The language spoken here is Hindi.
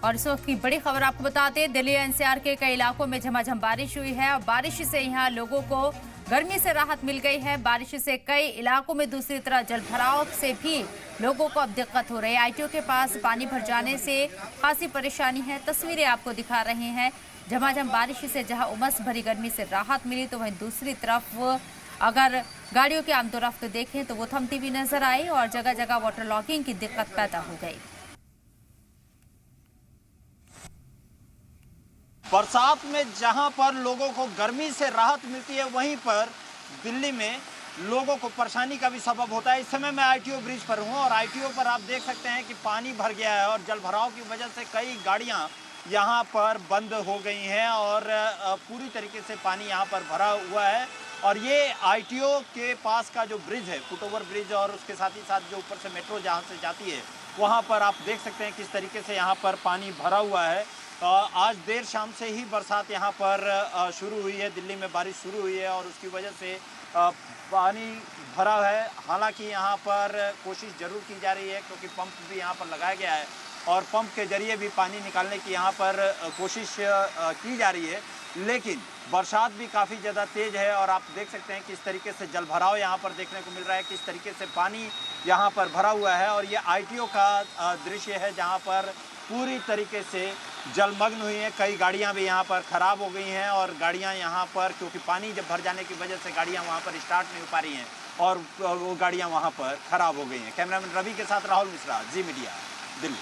और इस वक्त की बड़ी खबर आपको बताते हैं, दिल्ली एनसीआर के कई इलाकों में झमाझम बारिश हुई है और बारिश से यहाँ लोगों को गर्मी से राहत मिल गई है। बारिश से कई इलाकों में दूसरी तरफ जलभराव से भी लोगों को अब दिक्कत हो रही है। आईटीओ के पास पानी भर जाने से खासी परेशानी है। तस्वीरें आपको दिखा रहे हैं। झमाझम बारिश से जहां उमस भरी गर्मी से राहत मिली, तो वहीं दूसरी तरफ अगर गाड़ियों की आमदोरफ्त देखें तो वो थमती हुई नजर आई और जगह जगह वाटर लॉगिंग की दिक्कत पैदा हो गई। बरसात में जहां पर लोगों को गर्मी से राहत मिलती है, वहीं पर दिल्ली में लोगों को परेशानी का भी सबब होता है। इस समय मैं आईटीओ ब्रिज पर हूं और आईटीओ पर आप देख सकते हैं कि पानी भर गया है और जलभराव की वजह से कई गाड़ियां यहां पर बंद हो गई हैं और पूरी तरीके से पानी यहां पर भरा हुआ है। और ये आईटीओ के पास का जो ब्रिज है, फुटओवर ब्रिज, और उसके साथ ही साथ जो ऊपर से मेट्रो जहां से जाती है, वहां पर आप देख सकते हैं किस तरीके से यहाँ पर पानी भरा हुआ है। आज देर शाम से ही बरसात यहाँ पर शुरू हुई है। दिल्ली में बारिश शुरू हुई है और उसकी वजह से पानी भरा है। हालांकि यहाँ पर कोशिश जरूर की जा रही है, क्योंकि पंप भी यहाँ पर लगाया गया है और पंप के जरिए भी पानी निकालने की यहाँ पर कोशिश की जा रही है। लेकिन बरसात भी काफ़ी ज़्यादा तेज़ है और आप देख सकते हैं किस तरीके से जलभराव यहाँ पर देखने को मिल रहा है, किस तरीके से पानी यहाँ पर भरा हुआ है। और ये आईटीओ का दृश्य है जहाँ पर पूरी तरीके से जलमग्न हुई हैं। कई गाड़ियां भी यहां पर ख़राब हो गई हैं और गाड़ियां यहां पर, क्योंकि पानी जब भर जाने की वजह से गाड़ियां वहां पर स्टार्ट नहीं हो पा रही हैं और वो गाड़ियां वहां पर ख़राब हो गई हैं। कैमरामैन रवि के साथ राहुल मिश्रा, जी मीडिया, दिल्ली।